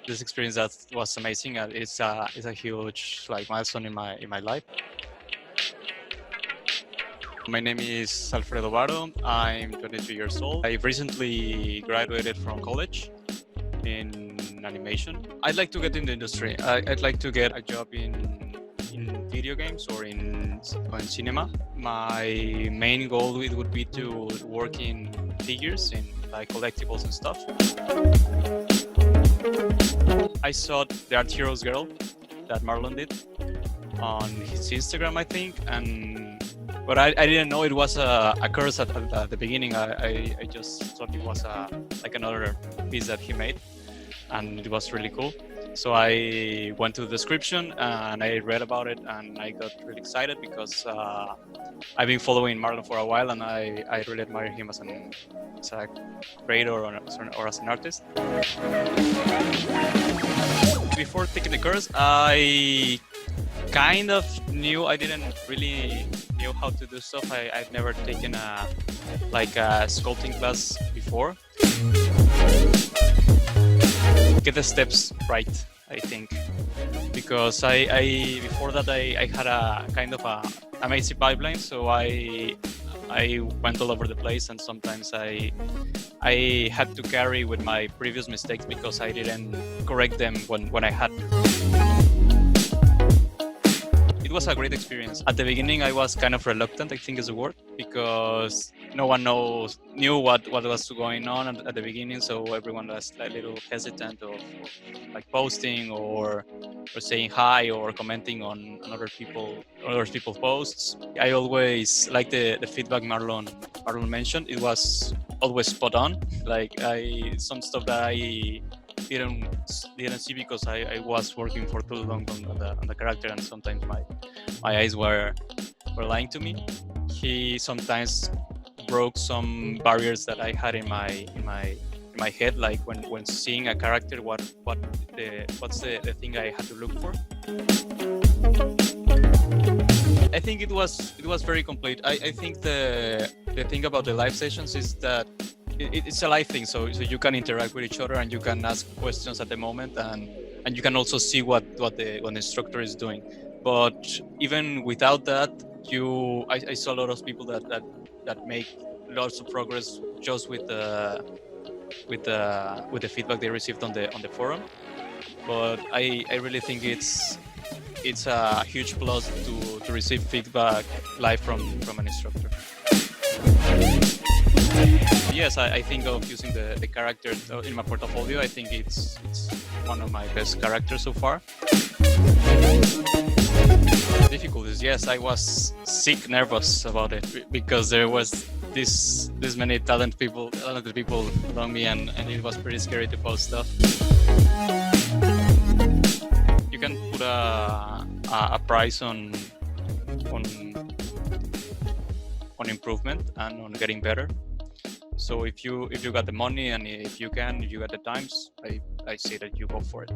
this experience that was amazing. It's a huge like milestone in my life. My name is Alfredo Baro. I'm 22 years old. I've recently graduated from college in animation. I'd like to get in the industry. I'd like to get a job in video games or in cinema. My main goal it would be to work in figures, in like collectibles and stuff. I saw the Art Heroes girl that Marlon did on his Instagram, I think, but I didn't know it was a curse at the beginning. I just thought it was like another piece that he made, and it was really cool. So I went to the description and I read about it, and I got really excited because I've been following Marlon for a while, and I really admire him as a creator or as an artist. Before taking the course, I kind of knew. I didn't really know how to do stuff. I've never taken a sculpting class before. Get the steps right, I think, because I before that I had a kind of a amazing pipeline, so I went all over the place, and sometimes I had to carry with my previous mistakes because I didn't correct them when I had to. It was a great experience. At the beginning, I was kind of reluctant, I think is the word, because no one knew what was going on at the beginning, so everyone was a little hesitant of like posting or saying hi or commenting on other people's posts. I always like the feedback Marlon mentioned. It was always spot on. Like some stuff that I didn't see because I was working for too long on the character, and sometimes my eyes were lying to me. He sometimes broke some barriers that I had in my head, like when seeing a character, what's the thing I had to look for. I think it was very complete. I think the thing about the live sessions is that it's a live thing, so you can interact with each other and you can ask questions at the moment, and you can also see what the instructor is doing. But even without that, I saw a lot of people that make lots of progress just with the feedback they received on the forum. But I really think it's a huge plus to receive feedback live from an instructor. Yes, I think of using the character in my portfolio. I think it's one of my best characters so far. Difficulties, yes, I was sick nervous about it because there was this many talented people around me, and it was pretty scary to post stuff. You can put a price on improvement and on getting better. So if you got the money and if you got the times, I say that you go for it.